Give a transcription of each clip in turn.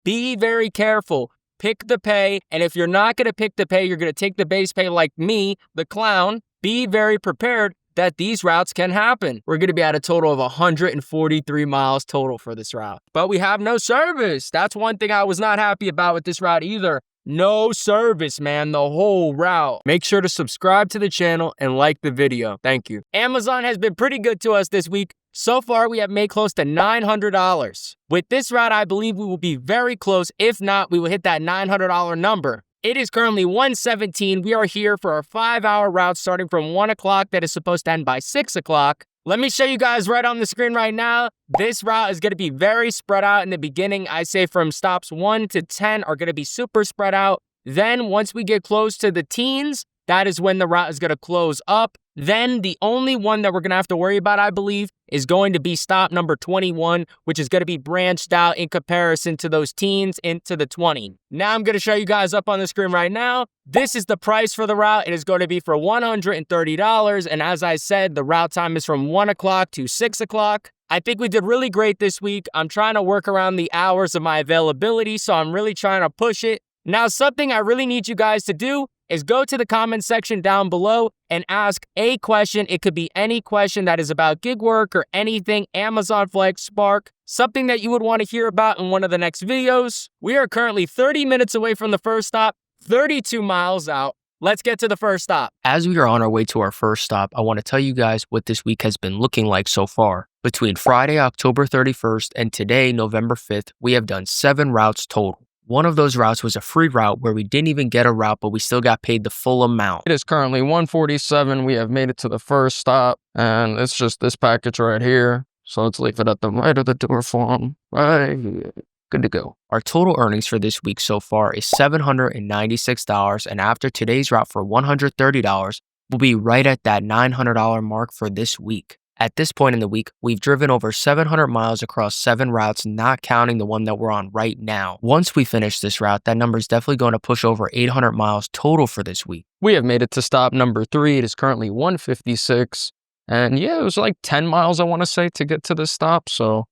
be very careful. Pick the pay, and if you're not going to pick the pay, you're going to take the base pay like me, the clown. Be very prepared that these routes can happen. We're going to be at a total of 143 miles total for this route. But we have no service. That's one thing I was not happy about with this route either. No service, man, the whole route. Make sure to subscribe to the channel and like the video. Thank you. Amazon has been pretty good to us this week. So far, we have made close to $900. With this route, I believe we will be very close. If not, we will hit that $900 number. It is currently 1:17. We are here for our 5-hour route starting from 1 o'clock that is supposed to end by 6 o'clock. Let me show you guys right on the screen right now. This route is going to be very spread out in the beginning. I say from stops 1 to 10 are going to be super spread out. Then once we get close to the teens, that is when the route is going to close up. Then the only one that we're going to have to worry about, I believe, is going to be stop number 21, which is going to be branched out in comparison to those teens into the 20. Now I'm going to show you guys up on the screen right now. This is the price for the route. It is going to be for $130. And as I said, the route time is from 1 o'clock to 6 o'clock. I think we did really great this week. I'm trying to work around the hours of my availability, so I'm really trying to push it. Now, something I really need you guys to do is go to the comment section down below and ask a question. It could be any question that is about gig work or anything, Amazon Flex, Spark, something that you would want to hear about in one of the next videos. We are currently 30 minutes away from the first stop, 32 miles out. Let's get to the first stop. As we are on our way to our first stop, I want to tell you guys what this week has been looking like so far. Between Friday, October 31st and today, November 5th, we have done 7 routes total. One of those routes was a free route where we didn't even get a route, but we still got paid the full amount. It is currently 1:47. We have made it to the first stop, and it's just this package right here. So let's leave it at the right of the door for them. Right here. Good to go. Our total earnings for this week so far is $796, and after today's route for $130, we'll be right at that $900 mark for this week. At this point in the week, we've driven over 700 miles across 7 routes, not counting the one that we're on right now. Once we finish this route, that number is definitely going to push over 800 miles total for this week. We have made it to stop number 3. It is currently 1:56. And yeah, it was like 10 miles, I want to say, to get to this stop. So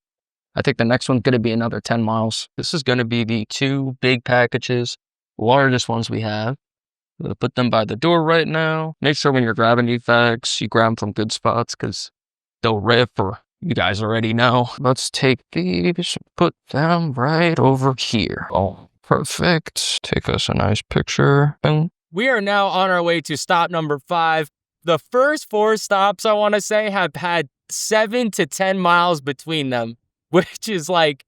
I think the next one's going to be another 10 miles. This is going to be the 2 big packages, largest ones we have. We'll put them by the door right now. Make sure when you're grabbing these bags, you grab them from good spots because they'll rip, or you guys already know. Let's take these, put them right over here. Oh, perfect. Take us a nice picture. Boom. We are now on our way to stop number 5. The first 4 stops, I want to say, have had 7 to 10 miles between them, which is like,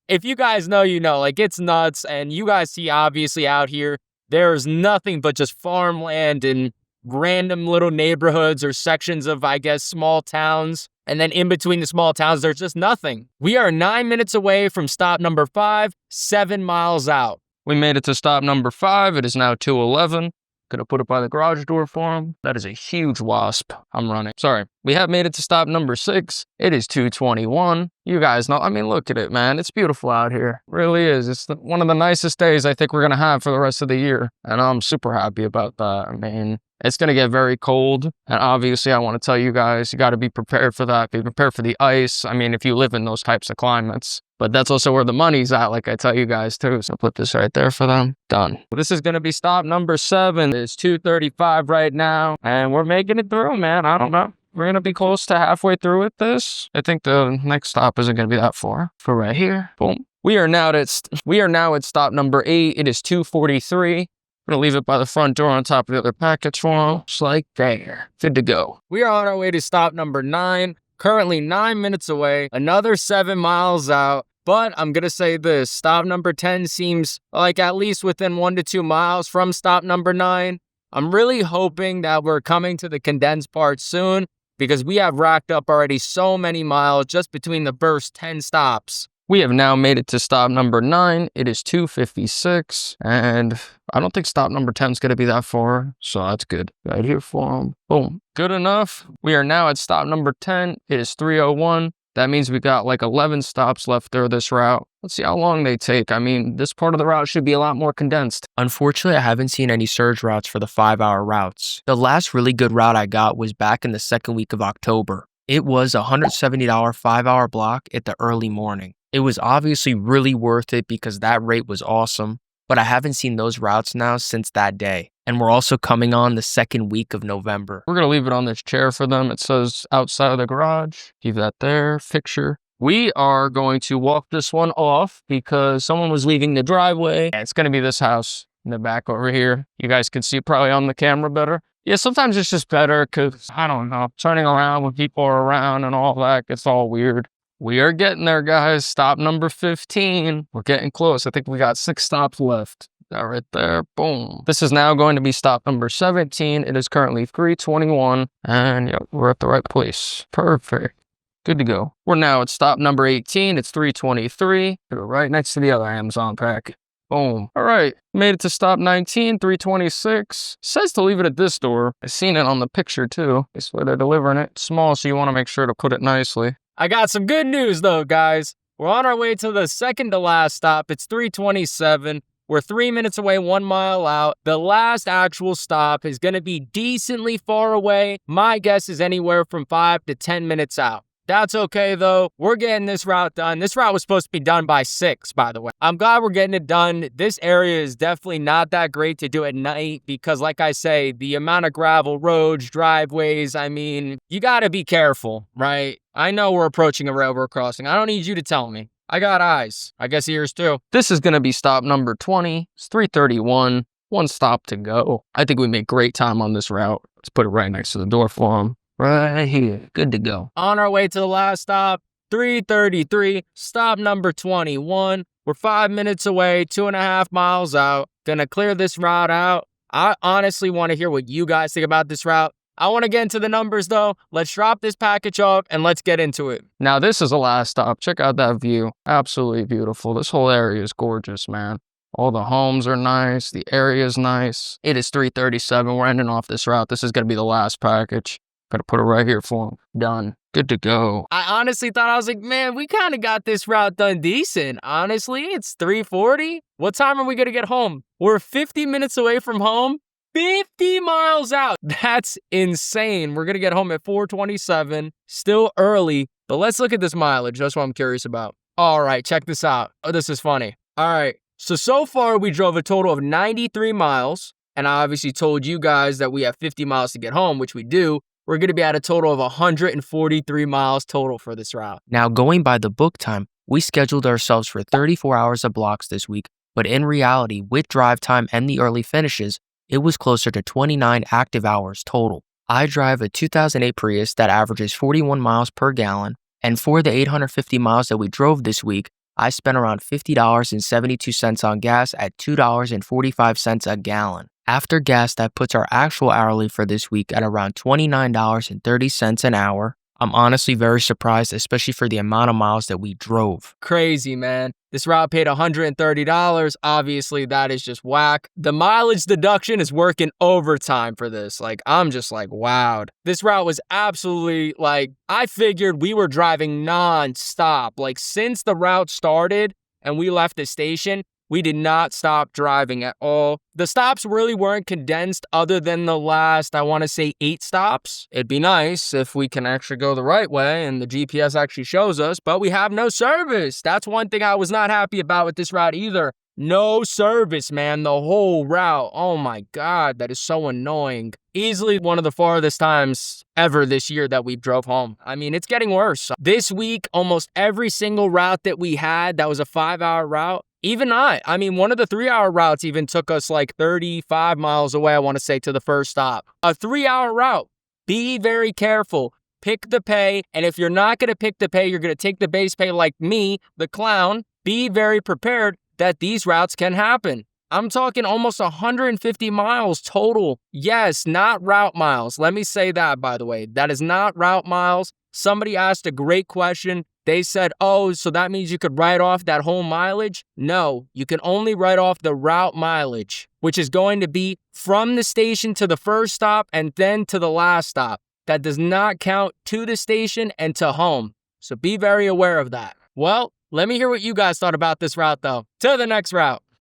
if you guys know, you know, like it's nuts. And you guys see, obviously, out here, there's nothing but just farmland and random little neighborhoods or sections of, I guess, small towns. And then in between the small towns, there's just nothing. We are 9 minutes away from stop number 5, 7 miles out. We made it to stop number 5. It is now 2:11. Gonna put it by the garage door for him. That is a huge wasp I'm running. Sorry. We have made it to stop number 6. It is 2:21. You guys know, I mean, look at it, man. It's beautiful out here. It really is. It's one of the nicest days I think we're gonna have for the rest of the year. And I'm super happy about that. I mean, it's going to get very cold, and obviously I want to tell you guys, you got to be prepared for that. Be prepared for the ice. I mean, if you live in those types of climates. But that's also where the money's at, like I tell you guys too. So put this right there for them. Done. This is going to be stop number 7. It's 2:35 right now, and we're making it through, man. I don't know. We're going to be close to halfway through with this. I think the next stop isn't going to be that far. For right here. Boom. We are now at stop number 8. It is 2:43. I'm gonna leave it by the front door on top of the other package for them. Just like there. Good to go. We are on our way to stop number 9. Currently 9 minutes away. Another 7 miles out. But I'm gonna say this. Stop number 10 seems like at least within 1 to 2 miles from stop number 9. I'm really hoping that we're coming to the condensed part soon, because we have racked up already so many miles just between the first 10 stops. We have now made it to stop number 9. It is 2:56, and I don't think stop number 10 is going to be that far, so that's good. Right here for them. Boom. Good enough. We are now at stop number 10. It is 3:01. That means we got like 11 stops left through this route. Let's see how long they take. I mean, this part of the route should be a lot more condensed. Unfortunately, I haven't seen any surge routes for the 5-hour routes. The last really good route I got was back in the second week of October. It was a $170 5-hour block at the early morning. It was obviously really worth it because that rate was awesome, but I haven't seen those routes now since that day. And we're also coming on the second week of November. We're going to leave it on this chair for them. It says outside of the garage. Leave that there, fixture. We are going to walk this one off because someone was leaving the driveway. And it's going to be this house in the back over here. You guys can see probably on the camera better. Yeah, sometimes it's just better because, I don't know, turning around when people are around and all that gets all weird. We are getting there, guys. Stop number 15. We're getting close. I think we got 6 stops left. That right there. Boom. This is now going to be stop number 17. It is currently 3:21. And yep, we're at the right place. Perfect. Good to go. We're now at stop number 18. It's 3:23. We're right next to the other Amazon pack. Boom. All right. Made it to stop 19, 3:26. Says to leave it at this door. I've seen it on the picture too. This way they're delivering it. Small, so you want to make sure to put it nicely. I got some good news though, guys. We're on our way to the second to last stop. It's 3:27. We're 3 minutes away, 1 mile out. The last actual stop is going to be decently far away. My guess is anywhere from 5 to 10 minutes out. That's okay though. We're getting this route done. This route was supposed to be done by 6, by the way. I'm glad we're getting it done. This area is definitely not that great to do at night because, like I say, the amount of gravel roads, driveways, I mean, you gotta be careful, right? I know we're approaching a railroad crossing. I don't need you to tell me. I got eyes. I guess ears too. This is gonna be stop number 20. It's 3:31. 1 stop to go. I think we made great time on this route. Let's put it right next to the door for them. Right here. Good to go. On our way to the last stop, 3:33, stop number 21. We're 5 minutes away, 2.5 miles out. Gonna clear this route out. I honestly want to hear what you guys think about this route. I want to get into the numbers though. Let's drop this package off and let's get into it. Now this is the last stop. Check out that view. Absolutely beautiful. This whole area is gorgeous, man. All the homes are nice. The area is nice. It is 3:37. We're ending off this route. This is gonna be the last package. Gotta put it right here for him. Done. Good to go. I honestly thought, I was like, man, we kind of got this route done decent. Honestly, it's 3:40. What time are we gonna get home? We're 50 minutes away from home. 50 miles out. That's insane. We're gonna get home at 4:27. Still early, but let's look at this mileage. That's what I'm curious about. All right, check this out. Oh, this is funny. All right, so far we drove a total of 93 miles. And I obviously told you guys that we have 50 miles to get home, which we do. We're going to be at a total of 143 miles total for this route. Now, going by the book time, we scheduled ourselves for 34 hours of blocks this week, but in reality, with drive time and the early finishes, it was closer to 29 active hours total. I drive a 2008 Prius that averages 41 miles per gallon, and for the 850 miles that we drove this week, I spent around $50.72 on gas at $2.45 a gallon. After gas, that puts our actual hourly for this week at around $29.30 an hour. I'm honestly very surprised, especially for the amount of miles that we drove. Crazy, man. This route paid $130. Obviously, that is just whack. The mileage deduction is working overtime for this. Like, I'm just like, wowed. This route was absolutely, like, I figured we were driving non-stop. Like, since the route started and we left the station, we did not stop driving at all. The stops really weren't condensed other than the last, I want to say 8 stops. It'd be nice if we can actually go the right way and the GPS actually shows us, but we have no service. That's one thing I was not happy about with this route either. No service, man, the whole route. Oh my God, that is so annoying. Easily one of the farthest times ever this year that we drove home. I mean, it's getting worse. This week, almost every single route that we had that was a 5-hour route, even not. I mean, one of the 3-hour routes even took us like 35 miles away, I want to say, to the first stop. A 3-hour route. Be very careful. Pick the pay. And if you're not going to pick the pay, you're going to take the base pay like me, the clown. Be very prepared that these routes can happen. I'm talking almost 150 miles total. Yes, not route miles. Let me say that, by the way. That is not route miles. Somebody asked a great question. They said, oh, so that means you could write off that whole mileage? No, you can only write off the route mileage, which is going to be from the station to the first stop and then to the last stop. That does not count to the station and to home. So be very aware of that. Well, let me hear what you guys thought about this route, though. To the next route.